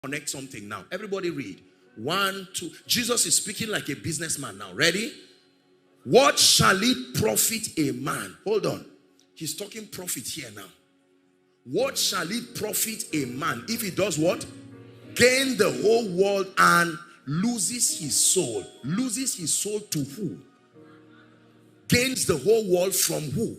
Connect something now. Everybody read. 1, 2. Jesus is speaking like a businessman now. Ready? What shall it profit a man? Hold on. He's talking profit here now. What shall it profit a man if he does what? Gain the whole world and loses his soul. Loses his soul to who? Gains the whole world from who?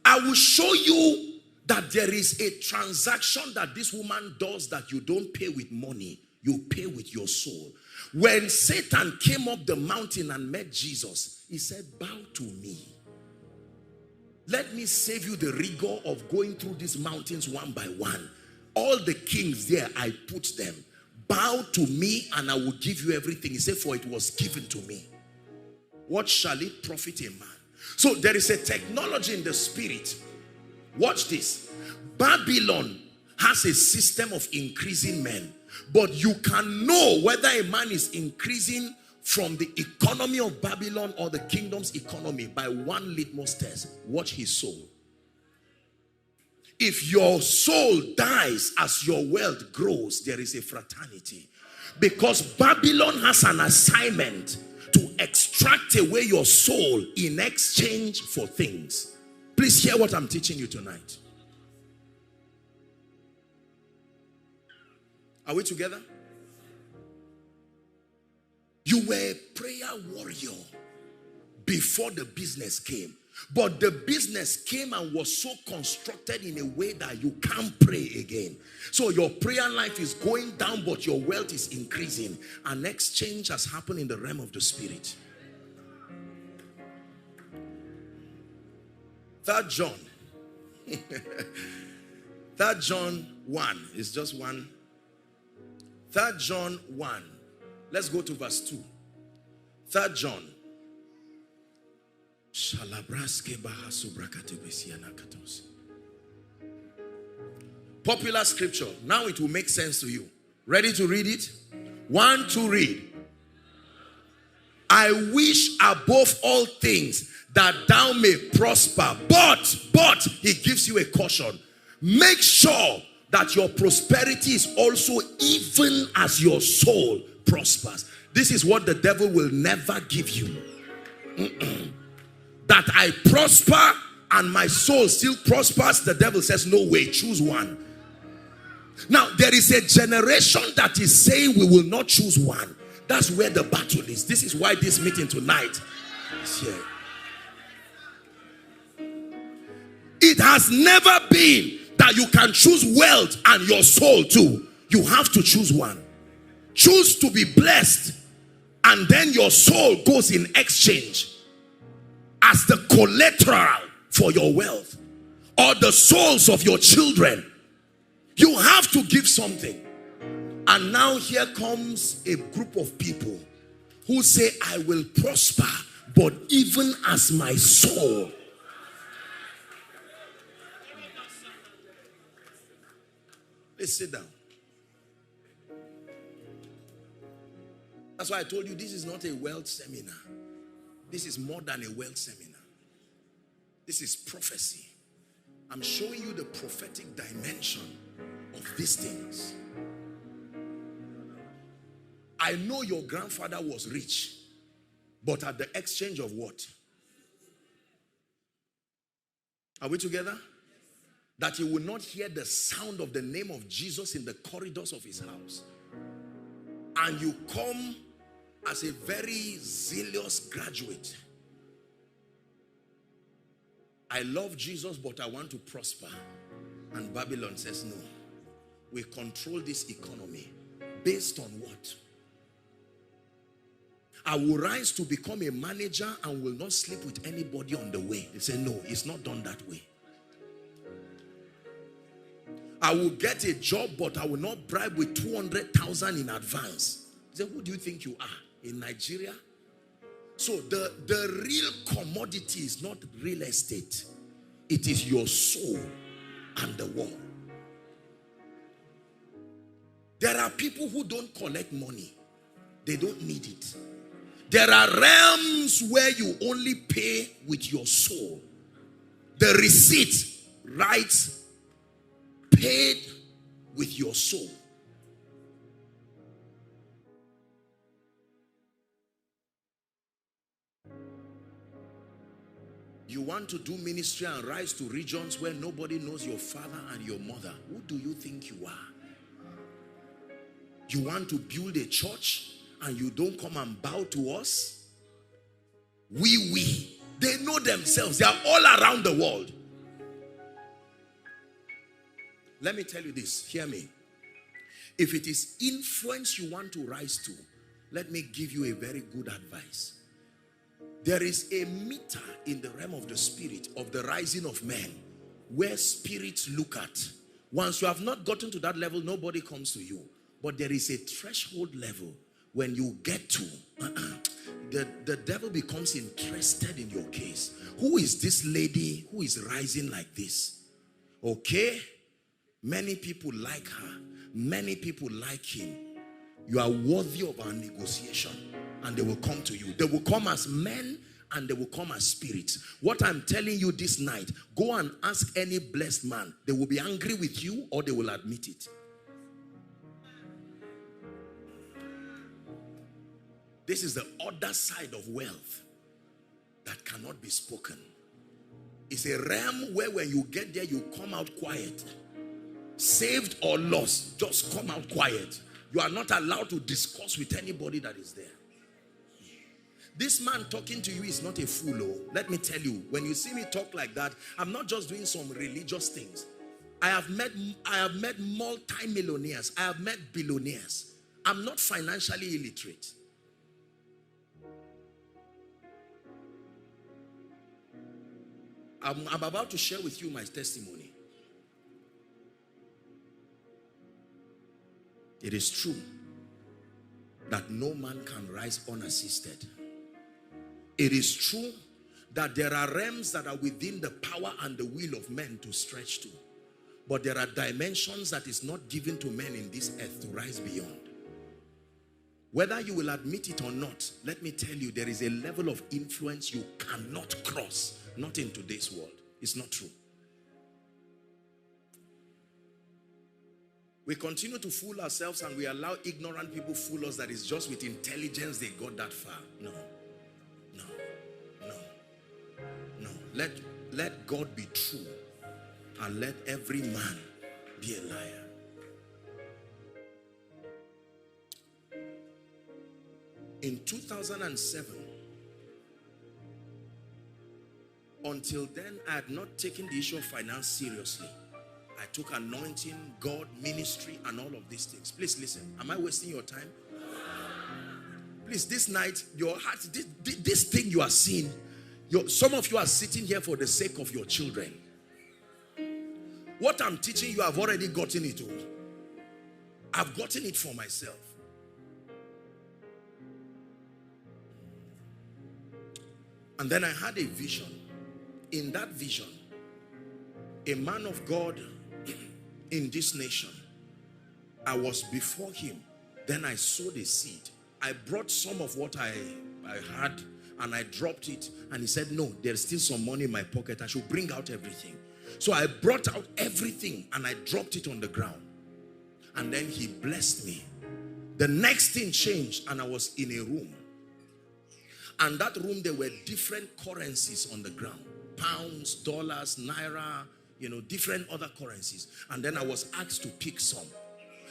I will show you that there is a transaction that this woman does that you don't pay with money. You pay with your soul. When Satan came up the mountain and met Jesus, he said, bow to me. Let me save you the rigor of going through these mountains one by one. All the kings there, I put them. Bow to me and I will give you everything. He said, for it was given to me. What shall it profit a man? So there is a technology in the spirit. Watch this. Babylon has a system of increasing men. But you can know whether a man is increasing from the economy of Babylon or the kingdom's economy by one litmus test. Watch his soul. If your soul dies as your wealth grows, there is a fraternity. Because Babylon has an assignment to extract away your soul in exchange for things. Please hear what I'm teaching you tonight. Are we together? You were a prayer warrior before the business came. But the business came and was so constructed in a way that you can't pray again. So your prayer life is going down, but your wealth is increasing. An exchange has happened in the realm of the spirit. 3 John. 3 John 1 is just one. 3 John 1. Let's go to verse 2. 3 John. Popular scripture. Now it will make sense to you. Ready to read it? 1, 2, read. I wish above all things that thou may prosper. But he gives you a caution. Make sure that your prosperity is also even as your soul prospers. This is what the devil will never give you. That I prosper and my soul still prospers. The devil says, no way, choose one. Now, there is a generation that is saying we will not choose one. That's where the battle is. This is why this meeting tonight is here. It has never been that you can choose wealth and your soul too. You have to choose one. Choose to be blessed, and then your soul goes in exchange as the collateral for your wealth, or the souls of your children. You have to give something. And now here comes a group of people who say, I will prosper, but even as my soul. Let's sit down. That's why I told you this is not a wealth seminar. This is more than a wealth seminar. This is prophecy. I'm showing you the prophetic dimension of these things. I know your grandfather was rich, but at the exchange of what? Are we together? That he will not hear the sound of the name of Jesus in the corridors of his house. And you come as a very zealous graduate. I love Jesus, but I want to prosper. And Babylon says, no. We control this economy. Based on what? I will rise to become a manager and will not sleep with anybody on the way. They say, no, it's not done that way. I will get a job, but I will not bribe with 200,000 in advance. They say, who do you think you are? In Nigeria? So the real commodity is not real estate. It is your soul and the world. There are people who don't collect money. They don't need it. There are realms where you only pay with your soul. The receipt writes, paid with your soul. You want to do ministry and rise to regions where nobody knows your father and your mother. Who do you think you are? You want to build a church and you don't come and bow to us? We. They know themselves. They are all around the world. Let me tell you this. Hear me. If it is influence you want to rise to, let me give you a very good advice. There is a meter in the realm of the spirit of the rising of men where spirits look at. Once you have not gotten to that level, nobody comes to you. But there is a threshold level when you get to, the devil becomes interested in your case. Who is this lady who is rising like this? Okay? Many people like her. Many people like him. You are worthy of our negotiation. And they will come to you. They will come as men and they will come as spirits. What I'm telling you this night, go and ask any blessed man. They will be angry with you or they will admit it. This is the other side of wealth that cannot be spoken. It's a realm where when you get there, you come out quiet. Saved or lost, just come out quiet. You are not allowed to discuss with anybody that is there. This man talking to you is not a fool. Oh. Let me tell you, when you see me talk like that, I'm not just doing some religious things. I have met multi-millionaires. I have met billionaires. I'm not financially illiterate. I'm about to share with you my testimony. It is true that no man can rise unassisted. It is true that there are realms that are within the power and the will of men to stretch to. But there are dimensions that is not given to men in this earth to rise beyond. Whether you will admit it or not, let me tell you, there is a level of influence you cannot cross. Not in today's world. It's not true. We continue to fool ourselves and we allow ignorant people fool us that it's just with intelligence they got that far. No. No. No. No. Let God be true and let every man be a liar. In 2007, until then, I had not taken the issue of finance seriously. I took anointing, God, ministry, and all of these things. Please listen. Am I wasting your time? Please, this night, your heart, this thing you are seeing, some of you are sitting here for the sake of your children. What I'm teaching you, I've already gotten it all. I've gotten it for myself. And then I had a vision. In that vision, a man of God in this nation, I was before him. Then I sowed a seed. I brought some of what I had and I dropped it. And he said, no, there's still some money in my pocket. I should bring out everything. So I brought out everything and I dropped it on the ground. And then he blessed me. The next thing changed and I was in a room. And that room, there were different currencies on the ground. Pounds, dollars, naira, different other currencies. And then I was asked to pick some.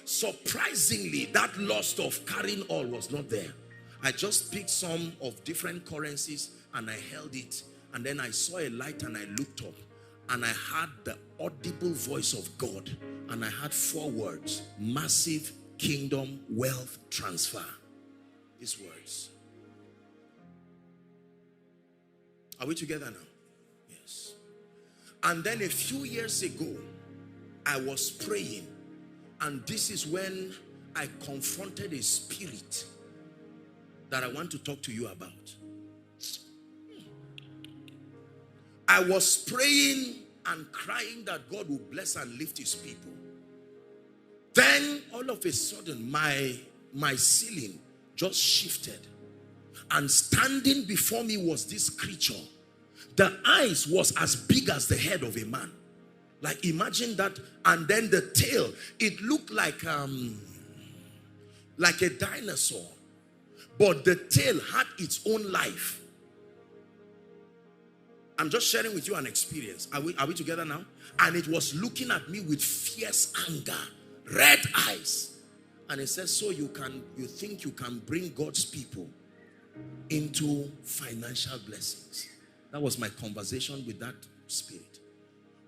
Surprisingly, that lust of carrying all was not there. I just picked some of different currencies and I held it. And then I saw a light and I looked up. And I heard the audible voice of God. And I heard 4 words. Massive kingdom wealth transfer. These words. Are we together now? Yes. And then a few years ago, I was praying. And this is when I confronted a spirit that I want to talk to you about. I was praying and crying that God will bless and lift his people. Then all of a sudden, my ceiling just shifted. And standing before me was this creature. The eyes was as big as the head of a man. Like imagine that, and then the tail, it looked like a dinosaur, but the tail had its own life. I'm just sharing with you an experience. Are we together now? And it was looking at me with fierce anger, red eyes. And it says, so you think you can bring God's people into financial blessings. That was my conversation with that spirit.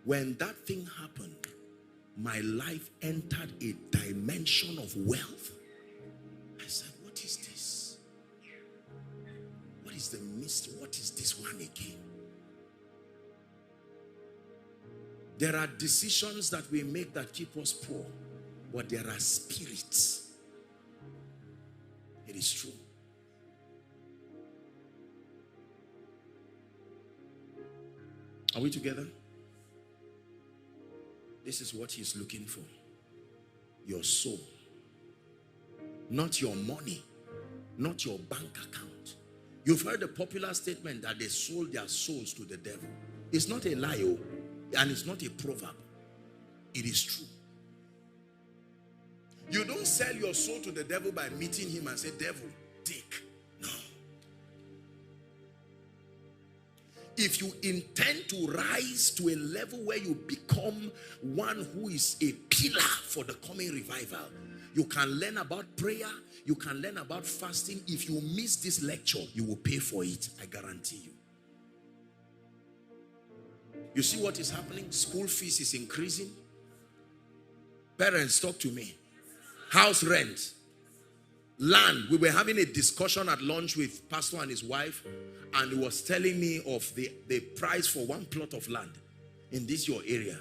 When that thing happened, my life entered a dimension of wealth. I said, what is this? What is the mystery? What is this one again? There are decisions that we make that keep us poor, but there are spirits. It is true. Are we together? This is what he's looking for. Your soul. Not your money. Not your bank account. You've heard the popular statement that they sold their souls to the devil. It's not a lie, and it's not a proverb. It is true. You don't sell your soul to the devil by meeting him and say, devil, take. No. If you intend to rise to a level where you become one who is a pillar for the coming revival, you can learn about prayer, you can learn about fasting. If you miss this lecture, you will pay for it, I guarantee you. You see what is happening? School fees is increasing. Parents, talk to me. House rent, land. We were having a discussion at lunch with pastor and his wife, and he was telling me of the price for one plot of land in this your area.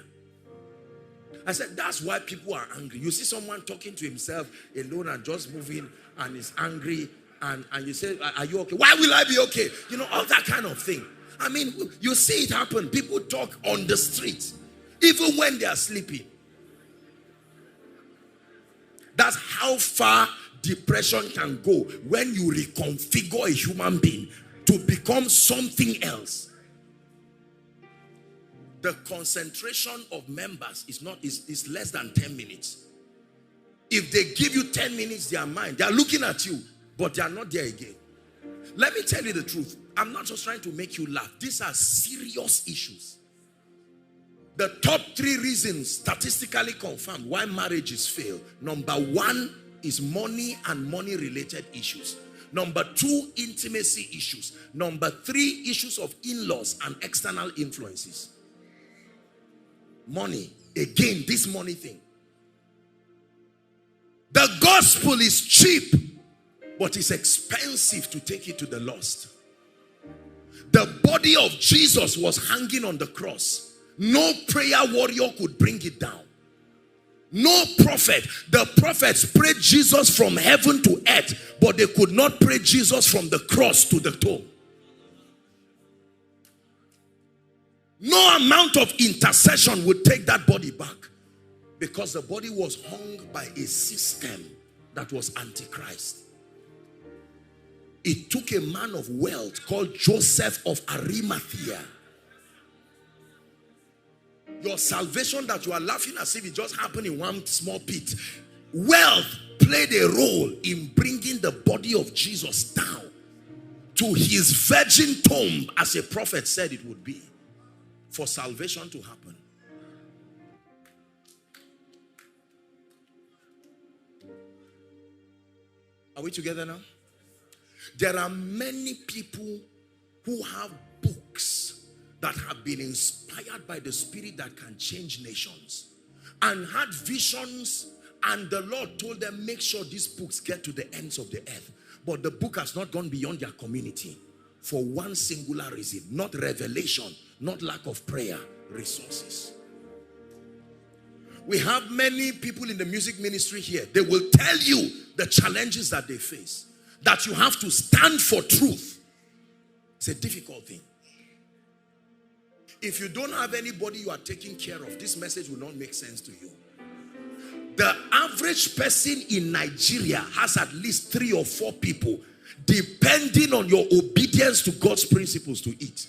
I said, that's why people are angry. You see someone talking to himself alone and just moving and is angry, and you say, are you okay? Why will I be okay? You know, all that kind of thing. I mean, you see it happen. People talk on the street, even when they are sleeping. That's how far depression can go when you reconfigure a human being to become something else. The concentration of members is less than 10 minutes. If they give you 10 minutes, their mind, they are looking at you, but they are not there again. Let me tell you the truth. I'm not just trying to make you laugh. These are serious issues. The top 3 reasons statistically confirmed why marriages fail. Number 1 is money and money-related issues. Number 2, intimacy issues. Number 3, issues of in-laws and external influences. Money. Again, this money thing. The gospel is cheap, but it's expensive to take it to the lost. The body of Jesus was hanging on the cross. No prayer warrior could bring it down. No prophet. The prophets prayed Jesus from heaven to earth, but they could not pray Jesus from the cross to the tomb. No amount of intercession would take that body back, because the body was hung by a system that was antichrist. It took a man of wealth called Joseph of Arimathea. Your salvation that you are laughing as if it just happened in one small pit. Wealth played a role in bringing the body of Jesus down to his virgin tomb, as a prophet said it would be, for salvation to happen. Are we together now? There are many people who have books that have been inspired by the Spirit that can change nations, and had visions, and the Lord told them, make sure these books get to the ends of the earth. But the book has not gone beyond their community for one singular reason: not revelation, not lack of prayer, resources. We have many people in the music ministry here. They will tell you the challenges that they face, that you have to stand for truth. It's a difficult thing. If you don't have anybody you are taking care of, this message will not make sense to you. The average person in Nigeria has at least 3 or 4 people depending on your obedience to God's principles to eat.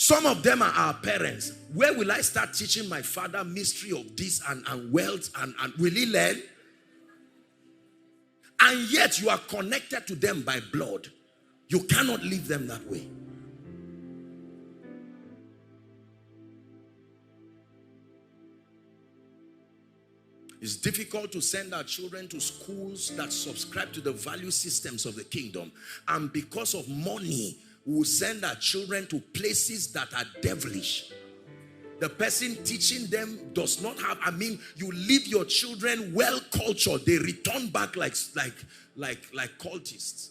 Some of them are our parents. Where will I start teaching my father mystery of this and wealth and will he learn? And yet you are connected to them by blood. You cannot leave them that way. It's difficult to send our children to schools that subscribe to the value systems of the kingdom. And because of money, we will send our children to places that are devilish. The person teaching them does not have, you leave your children well cultured. They return back like cultists.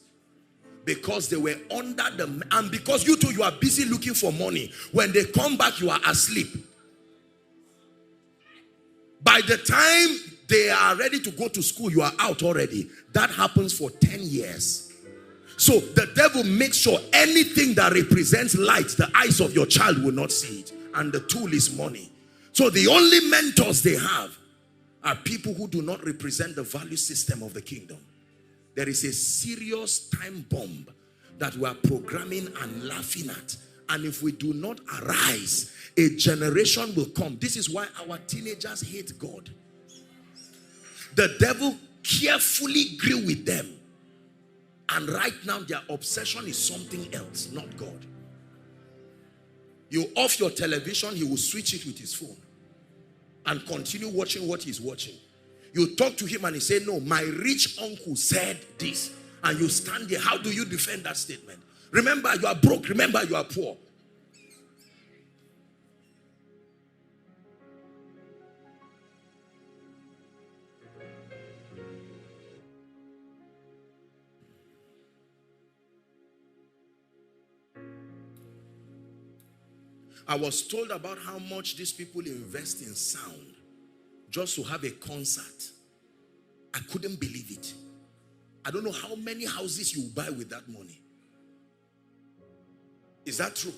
Because they were under the, and because you too, you are busy looking for money. When they come back, you are asleep. By the time they are ready to go to school, you are out already. That happens for 10 years. So the devil makes sure anything that represents light, the eyes of your child will not see it. And the tool is money. So the only mentors they have are people who do not represent the value system of the kingdom. There is a serious time bomb that we are programming and laughing at. And if we do not arise, a generation will come. This is why our teenagers hate God. The devil carefully grew with them. And right now their obsession is something else, not God. You off your television, he will switch it with his phone and continue watching what he's watching. You talk to him and he say, no, my rich uncle said this. And you stand there. How do you defend that statement? Remember, you are broke. Remember, you are poor. I was told about how much these people invest in sound just to have a concert. I couldn't believe it. I don't know how many houses you buy with that money. Is that true?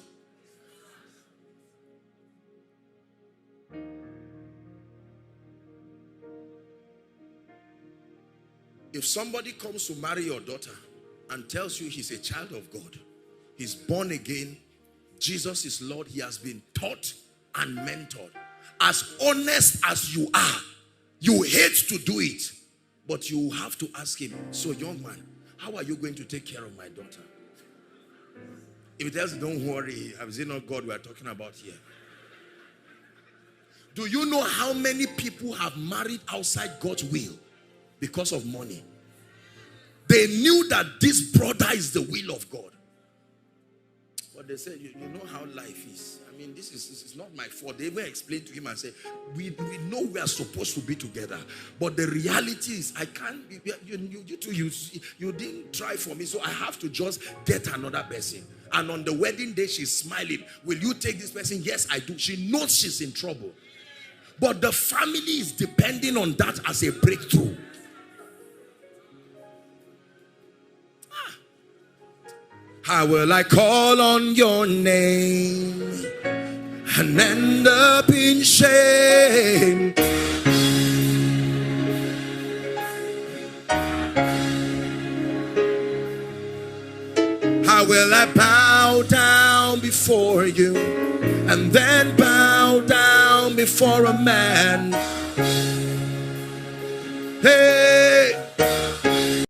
If somebody comes to marry your daughter and tells you he's a child of God, he's born again, Jesus is Lord, he has been taught and mentored. As honest as you are, you hate to do it, but you have to ask him, so young man, how are you going to take care of my daughter? If he tells you, don't worry, is it not God we are talking about here? Do you know how many people have married outside God's will because of money? They knew that this brother is the will of God. But they said, you know how life is. This is not my fault. They even explained to him and said, we know we are supposed to be together. But the reality is, I can't be, you didn't try for me, so I have to just get another person. And on the wedding day, she's smiling. Will you take this person? Yes, I do. She knows she's in trouble. But the family is depending on that as a breakthrough. How will I call on your name and end up in shame? How will I bow down before you and then bow down before a man? Hey.